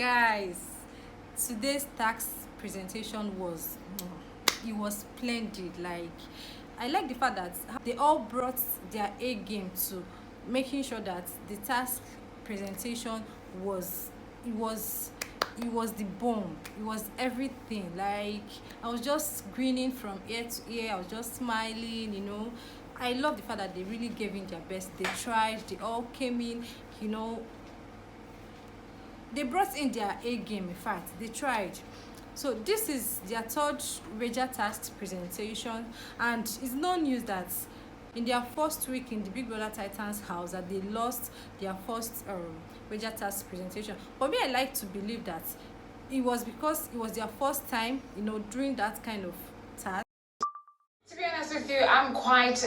Guys, today's tax presentation was it was splendid. Like, I like the fact that they all brought their A game to making sure that the task presentation was it was it was the bomb. It was everything. Like, I was just grinning from ear to ear. I was just smiling. I love the fact that they really gave in their best. They tried. They all came in. They brought in their A game. In fact, they tried. So this is their third major task presentation, and it's no news that in their first week in the Big Brother Titans house that they lost their first major task presentation. For me, I like to believe that it was because it was their first time doing that kind of task. To be honest with you, I'm quite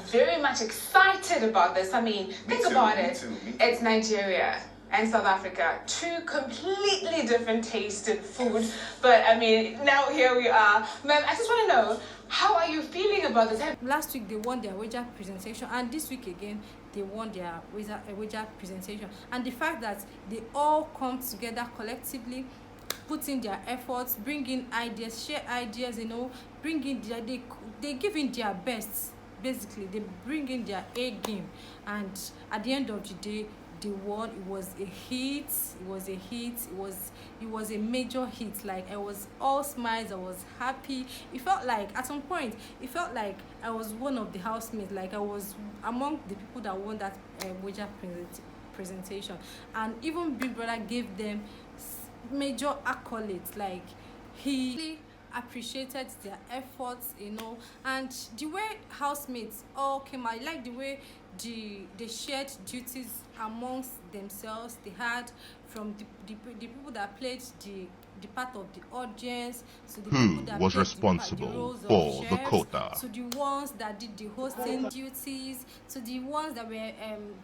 very much excited about this. I mean, think about it. It's Nigeria and South Africa, two completely different tasted food. But I mean, now here we are. Ma'am, I just want to know, how are you feeling about this? Last week they won their wager presentation, and this week again they won their wager presentation. And the fact that they all come together collectively, put in their efforts, bring in ideas, share ideas, bring in they give in their best. Basically, they bring in their A game, and at the end of the day, they won. It was a hit. It was a major hit. Like, I was all smiles. I was happy. It felt like at some point I was one of the housemates. Like, I was among the people that won that wager presentation, and even Big Brother gave them major accolades. Like, he really appreciated their efforts, and the way housemates all came out. I like the way they shared duties amongst themselves. They had from the people that played the part of the audience, to the people that was played responsible the roles for of the chefs, quota, to the ones that did the hosting duties, to the ones that were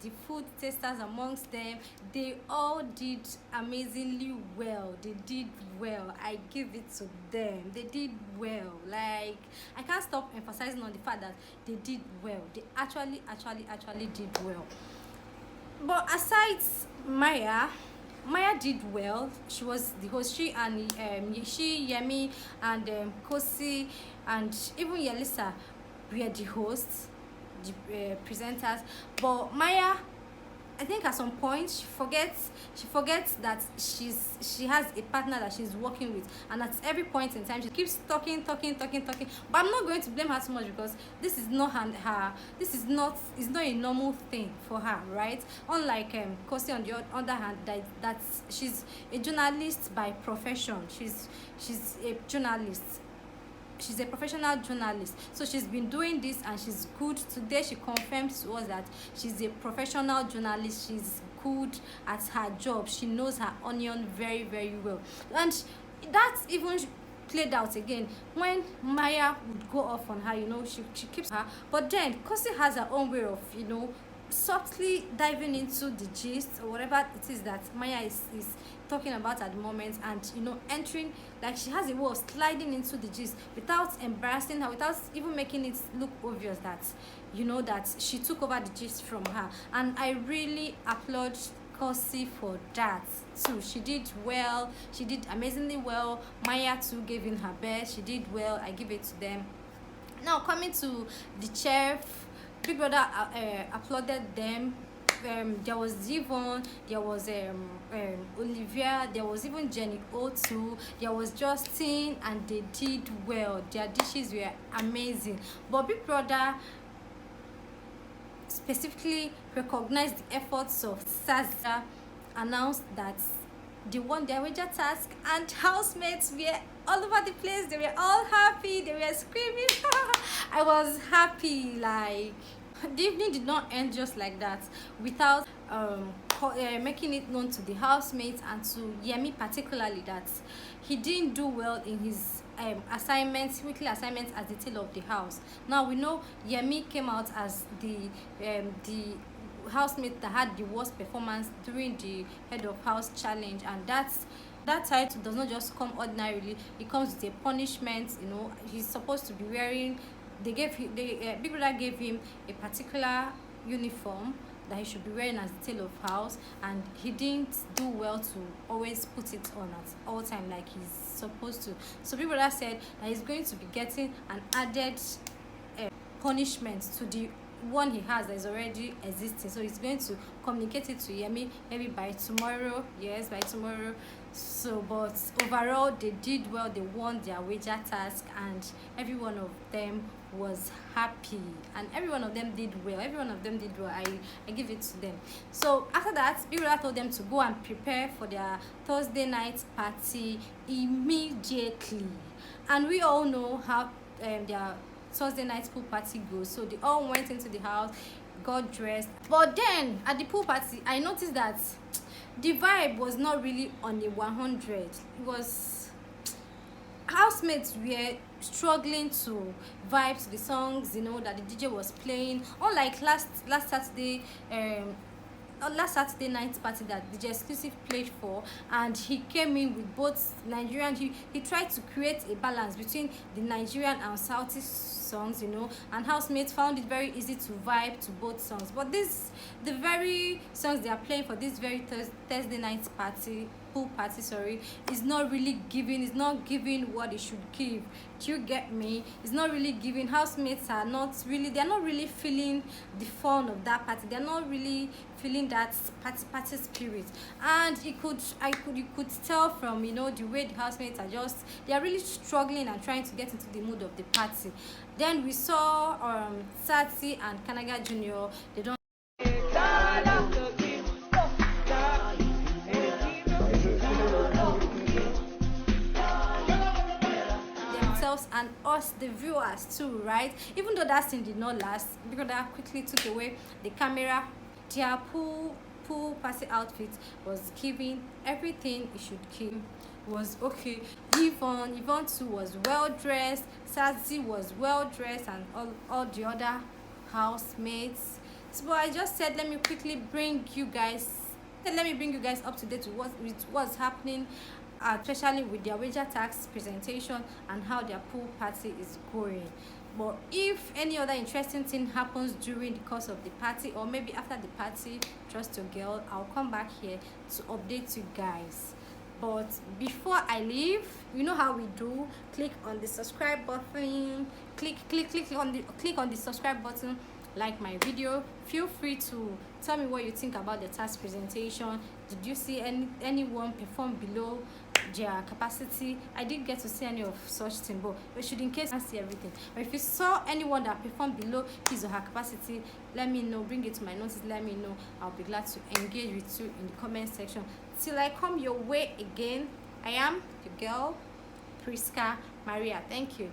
the food tasters amongst them. They all did amazingly well. They did well. I give it to them. They did well. Like, I can't stop emphasizing on the fact that they did well. They actually did well. But aside Maya did well. She was the host. She and Yemi and Kosi and even Yelisa were the hosts, the presenters. But Maya, I think at some point she forgets that she has a partner that she's working with, and at every point in time she keeps talking. But I'm not going to blame her too much, because this is not her this is not a normal thing for her, right? Unlike Kosi, on the other hand, that she's a journalist by profession. She's a journalist. She's a professional journalist, so she's been doing this and she's good. Today she confirmed to us that she's a professional journalist. She's good at her job. She knows her onion very, very well, and that's even played out again when Maya would go off on her. She keeps her, but then Kosi has her own way of softly diving into the gist or whatever it is that Maya is talking about at the moment, and entering, like, she has a way of sliding into the gist without embarrassing her, without even making it look obvious that that she took over the gist from her. And I really applaud Kosi for that too. She did well. She did amazingly well. Maya too gave in her best. She did well. I give it to them. Now, coming to the chef, Big Brother applauded them. There was Devon, there was Olivia, there was even Jenny O2, there was Justin, and they did well. Their dishes were amazing. But Big Brother specifically recognized the efforts of Sazia, announced that they won their wager task, and housemates were all over the place. They were all happy. They were screaming. I was happy. Like, the evening did not end just like that without making it known to the housemates and to Yemi particularly that he didn't do well in his weekly assignments as the tail of the house. Now we know Yemi came out as the housemate that had the worst performance during the head of house challenge, and that title does not just come ordinarily. It comes with a punishment. He's supposed to be wearing. Big Brother gave him a particular uniform that he should be wearing as the tail of house, and he didn't do well to always put it on at all time like he's supposed to. So Big Brother said that he's going to be getting an added punishment to the one he has that is already existing. So he's going to communicate it to Yemi maybe by tomorrow. Yes, by tomorrow. So but overall they did well. They won their wager task, and every one of them was happy, and every one of them did well. I give it to them. So after that, Big Brother told them to go and prepare for their Thursday night party immediately, and we all know how their Thursday night pool party goes. So they all went into the house, got dressed, but then at the pool party I noticed that the vibe was not really on the 100. It was, housemates were struggling to vibe to the songs, that the DJ was playing. Unlike last Saturday night party that DJ Exclusive played for, and he came in with both Nigerian. He tried to create a balance between the Nigerian and Southeast songs, and housemates found it very easy to vibe to both songs. But the very songs they are playing for this very Thursday night pool party, is not really giving. It's not giving what it should give. Do you get me? It's not really giving. Housemates they're not really feeling the fun of that party. They're not really feeling that party spirit, and you could tell from the way the housemates they are really struggling and trying to get into the mood of the party. Then we saw Sati and Kanaga Junior. They don't themselves and us, the viewers too, right? Even though that scene did not last, because they quickly took away the camera. Their pool party outfit was giving everything it should give. Was okay. Yvonne too was well dressed. Sazi was well dressed, and all the other housemates. So I just said let me bring you guys up to date with what's happening, especially with their wager tax presentation and how their pool party is going. But if any other interesting thing happens during the course of the party, or maybe after the party, trust your girl, I'll come back here to update you guys. But before I leave, you know how we do. Click on the subscribe button. Click on the subscribe button. Like my video. Feel free to tell me what you think about the task presentation. Did you see anyone perform below their capacity? I didn't get to see any of such thing, but we should, in case I see everything. But if you saw anyone that performed below his or her capacity, let me know. Bring it to my notice. Let me know. I'll be glad to engage with you in the comment section. Till I come your way again, I am your girl, Priska Maria. Thank you.